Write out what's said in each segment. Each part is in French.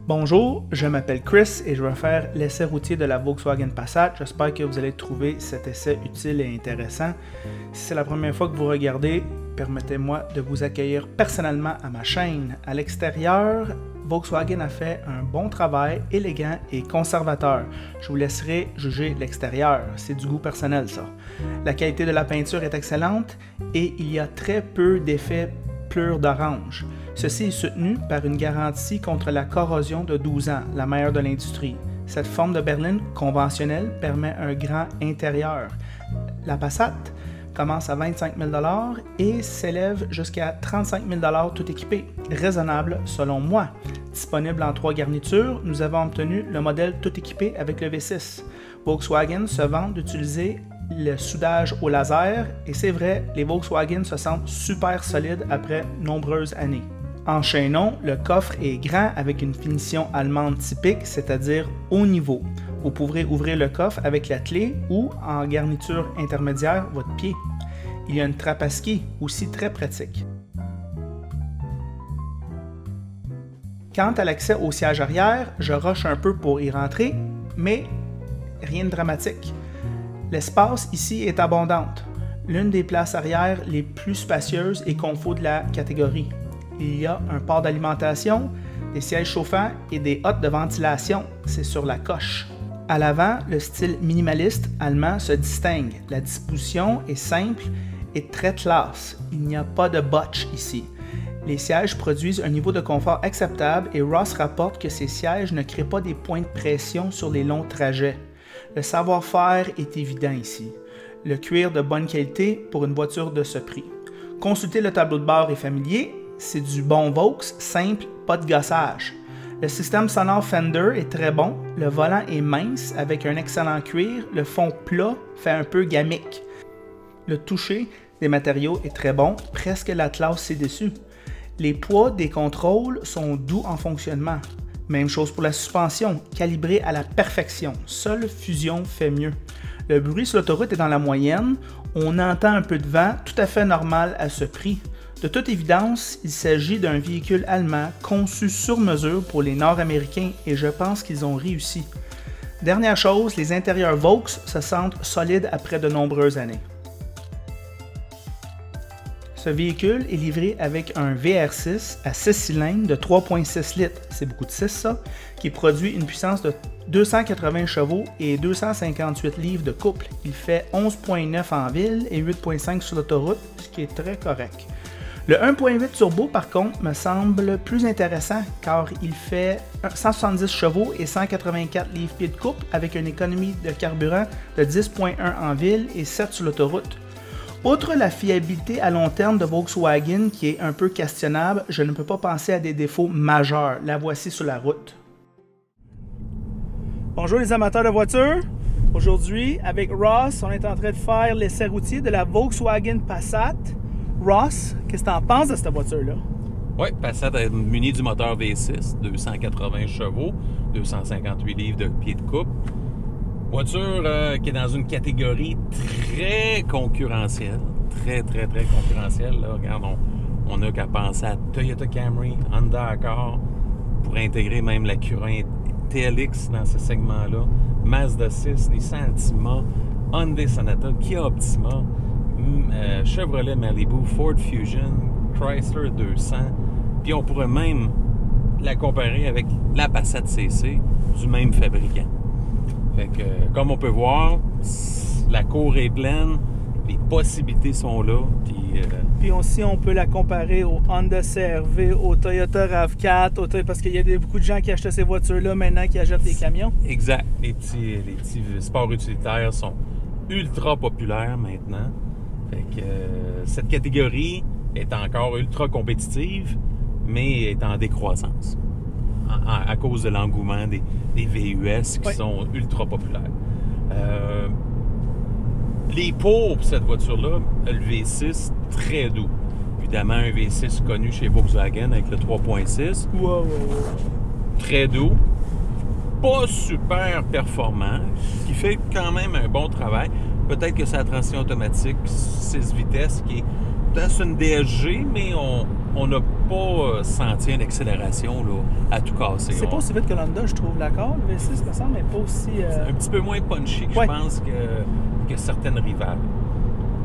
Bonjour, je m'appelle Chris et je vais faire l'essai routier de la Volkswagen Passat. J'espère que vous allez trouver cet essai utile et intéressant. Si c'est la première fois que vous regardez, permettez-moi de vous accueillir personnellement à ma chaîne. À l'extérieur, Volkswagen a fait un bon travail, élégant et conservateur. Je vous laisserai juger l'extérieur, c'est du goût personnel ça. La qualité de la peinture est excellente et il y a très peu d'effets pleurs d'orange. Ceci est soutenu par une garantie contre la corrosion de 12 ans, la meilleure de l'industrie. Cette forme de berline conventionnelle permet un grand intérieur. La Passat commence à 25 000 $ et s'élève jusqu'à 35 000 $ tout équipé. Raisonnable selon moi. Disponible en 3 garnitures, nous avons obtenu le modèle tout équipé avec le V6. Volkswagen se vante d'utiliser le soudage au laser et c'est vrai, les Volkswagen se sentent super solides après nombreuses années. Enchaînons, le coffre est grand avec une finition allemande typique, c'est-à-dire haut niveau. Vous pourrez ouvrir le coffre avec la clé ou, en garniture intermédiaire, votre pied. Il y a une trappe à ski, aussi très pratique. Quant à l'accès au siège arrière, je rush un peu pour y rentrer, mais rien de dramatique. L'espace ici est abondante, l'une des places arrière les plus spacieuses et confort de la catégorie. Il y a un port d'alimentation, des sièges chauffants et des hottes de ventilation, c'est sur la coche. À l'avant, le style minimaliste allemand se distingue. La disposition est simple et très classe. Il n'y a pas de botch ici. Les sièges produisent un niveau de confort acceptable et Ross rapporte que ces sièges ne créent pas des points de pression sur les longs trajets. Le savoir-faire est évident ici. Le cuir de bonne qualité pour une voiture de ce prix. Consultez le tableau de bord est familier, c'est du bon Vaux, simple, pas de gossage. Le système sonore Fender est très bon, le volant est mince avec un excellent cuir, le fond plat fait un peu gamique. Le toucher des matériaux est très bon, presque la classe ci-dessus. Les poids des contrôles sont doux en fonctionnement. Même chose pour la suspension, calibrée à la perfection. Seule fusion fait mieux. Le bruit sur l'autoroute est dans la moyenne. On entend un peu de vent, tout à fait normal à ce prix. De toute évidence, il s'agit d'un véhicule allemand conçu sur mesure pour les Nord-Américains et je pense qu'ils ont réussi. Dernière chose, les intérieurs Vaux se sentent solides après de nombreuses années. Ce véhicule est livré avec un VR6 à 6 cylindres de 3,6 litres, c'est beaucoup de 6 ça, qui produit une puissance de 280 chevaux et 258 livres de couple. Il fait 11,9 en ville et 8,5 sur l'autoroute, ce qui est très correct. Le 1.8 turbo par contre me semble plus intéressant car il fait 170 chevaux et 184 livres-pieds de couple avec une économie de carburant de 10,1 en ville et 7 sur l'autoroute. Outre la fiabilité à long terme de Volkswagen qui est un peu questionnable, je ne peux pas penser à des défauts majeurs. La voici sur la route. Bonjour les amateurs de voitures. Aujourd'hui, avec Ross, on est en train de faire l'essai routier de la Volkswagen Passat. Ross, qu'est-ce que tu en penses de cette voiture-là? Oui, Passat est munie du moteur V6, 280 chevaux, 258 livres de pieds de couple. Voiture qui est dans une catégorie très concurrentielle, très concurrentielle. Là. Regarde, on n'a qu'à penser à Toyota Camry, Honda Accord, pour intégrer même la Acura TLX dans ce segment-là, Mazda 6, Nissan Altima, Hyundai Sonata, Kia Optima, Chevrolet Malibu, Ford Fusion, Chrysler 200, puis on pourrait même la comparer avec la Passat CC du même fabricant. Fait que, comme on peut voir, la cour est pleine, les possibilités sont là. Puis aussi, on peut la comparer au Honda CR-V, au Toyota RAV4, parce qu'il y a beaucoup de gens qui achètent ces voitures-là maintenant qui achètent des camions. Exact. Les petits sports utilitaires sont ultra populaires maintenant. Fait que, cette catégorie est encore ultra compétitive, mais est en décroissance. À cause de l'engouement des VUS qui sont ultra populaires. Les pour cette voiture-là, le V6, très doux. Évidemment, un V6 connu chez Volkswagen avec le 3.6. Wow. Très doux. Pas super performant, ce qui fait quand même un bon travail. Peut-être que c'est la transmission automatique 6 vitesses qui c'est une DSG, mais on n'a pas senti une accélération là, à tout casser. C'est pas aussi vite que l'Honda, je trouve, d'accord. Le V6, me semble, mais pas aussi... C'est un petit peu moins punchy, je pense, que certaines rivales.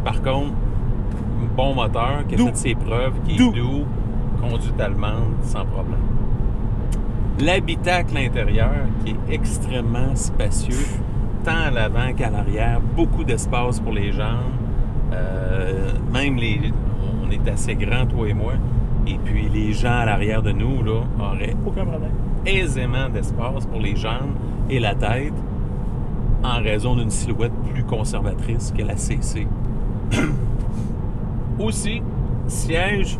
Par contre, un bon moteur qui a fait ses preuves, qui est doux, conduite allemande, sans problème. L'habitacle intérieur, qui est extrêmement spacieux, tant à l'avant qu'à l'arrière, beaucoup d'espace pour les jambes. Même on est assez grands, toi et moi, et puis les gens à l'arrière de nous là, auraient aucun problème. Aisément d'espace pour les jambes et la tête en raison d'une silhouette plus conservatrice que la CC. Aussi, sièges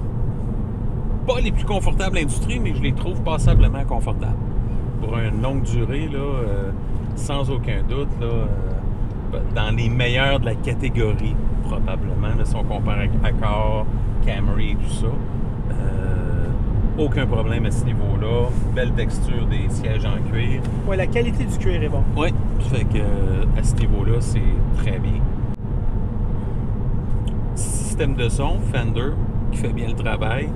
pas les plus confortables de l'industrie, mais je les trouve passablement confortables. Pour une longue durée, là, sans aucun doute, là, dans les meilleurs de la catégorie, probablement, là, si on compare avec Accord, Camry et tout ça. Aucun problème à ce niveau-là. Belle texture des sièges en cuir. Oui, la qualité du cuir est bon. Oui, fait que à ce niveau-là, c'est très bien. Système de son, Fender, qui fait bien le travail.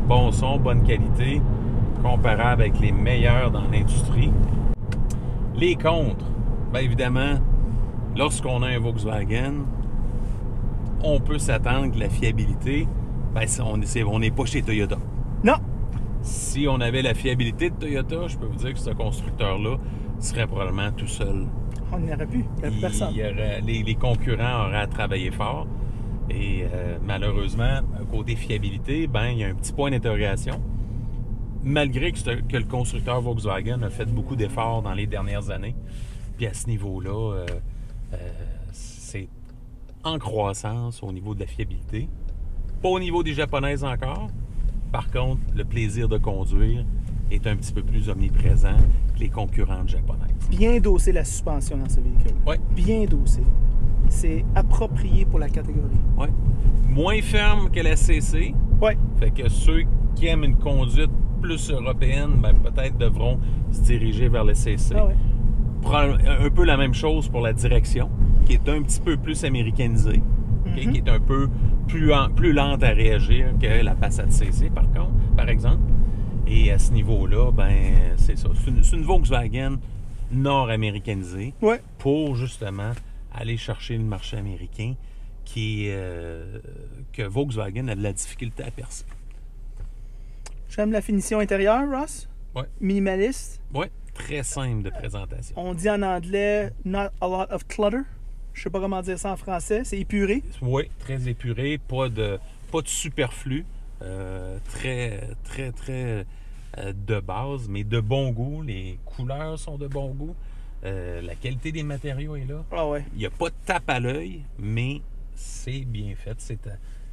Bon son, bonne qualité, comparable avec les meilleurs dans l'industrie. Les contres, bien évidemment, lorsqu'on a un Volkswagen, on peut s'attendre que la fiabilité, bien, on n'est pas chez Toyota. Non! Si on avait la fiabilité de Toyota, je peux vous dire que ce constructeur-là serait probablement tout seul. On n'y aurait plus, il n'y aurait personne. Les concurrents auraient à travailler fort. Et malheureusement, côté fiabilité, ben, il y a un petit point d'interrogation. Malgré que le constructeur Volkswagen a fait beaucoup d'efforts dans les dernières années. Puis à ce niveau-là, c'est en croissance au niveau de la fiabilité. Pas au niveau des japonaises encore. Par contre, le plaisir de conduire est un petit peu plus omniprésent que les concurrentes japonaises. Bien dossé la suspension dans ce véhicule. Oui. Bien dossé. C'est approprié pour la catégorie. Oui. Moins ferme que la CC. Oui. Fait que ceux qui aiment une conduite plus européenne, ben, peut-être devront se diriger vers le CC. Ah ouais. Un peu la même chose pour la direction, qui est un petit peu plus américanisée, okay, qui est un peu plus lente à réagir que la Passat CC, par exemple. Et à ce niveau-là, ben c'est ça. C'est une Volkswagen nord-américanisée pour justement aller chercher le marché américain que Volkswagen a de la difficulté à percer. J'aime la finition intérieure, Ross. Oui. Minimaliste. Oui, très simple de présentation. On dit en anglais « not a lot of clutter ». Je sais pas comment dire ça en français. C'est épuré. Oui, très épuré. Pas de superflu. Très de base, mais de bon goût. Les couleurs sont de bon goût. La qualité des matériaux est là. Ah ouais. Il n'y a pas de tape à l'œil, mais c'est bien fait.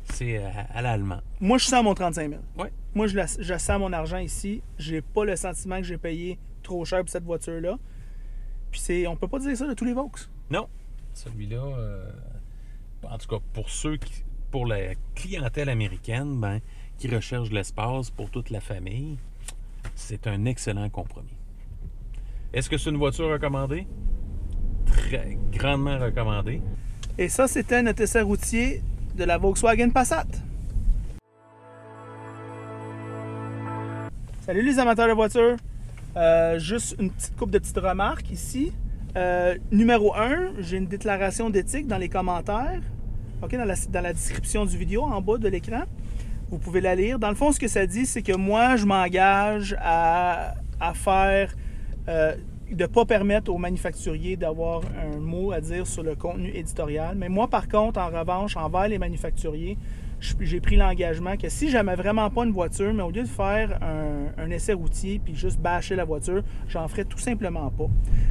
C'est à l'allemand. Moi, je sens mon 35 000. Oui. Moi, je sens mon argent ici. J'ai pas le sentiment que j'ai payé trop cher pour cette voiture-là. Puis on peut pas dire ça de tous les Vaux. Non. Celui-là, en tout cas, pour la clientèle américaine, ben, qui recherche de l'espace pour toute la famille, c'est un excellent compromis. Est-ce que c'est une voiture recommandée? Très grandement recommandée. Et ça, c'était notre essai routier de la Volkswagen Passat. Salut les amateurs de voitures. Juste une petite couple de petites remarques ici. Numéro 1, j'ai une déclaration d'éthique dans les commentaires, okay, dans la description du vidéo en bas de l'écran. Vous pouvez la lire. Dans le fond, ce que ça dit, c'est que moi, je m'engage à faire, de ne pas permettre aux manufacturiers d'avoir un mot à dire sur le contenu éditorial. Mais moi, par contre, en revanche, envers les manufacturiers, j'ai pris l'engagement que si j'aimais vraiment pas une voiture, mais au lieu de faire un essai routier puis juste bâcher la voiture, j'en ferais tout simplement pas.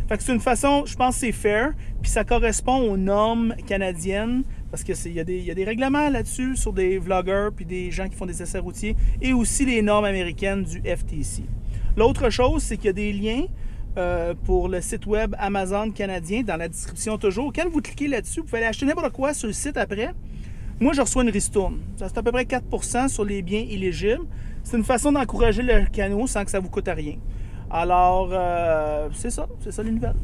Fait que c'est une façon, je pense que c'est fair, puis ça correspond aux normes canadiennes, parce que il y a des règlements là-dessus sur des vloggers puis des gens qui font des essais routiers, et aussi les normes américaines du FTC. L'autre chose, c'est qu'il y a des liens pour le site web Amazon canadien dans la description toujours. Quand vous cliquez là-dessus, vous pouvez aller acheter n'importe quoi sur le site après. Moi, je reçois une ristourne. C'est à peu près 4% sur les biens éligibles. C'est une façon d'encourager le canot sans que ça vous coûte rien. Alors, c'est ça les nouvelles.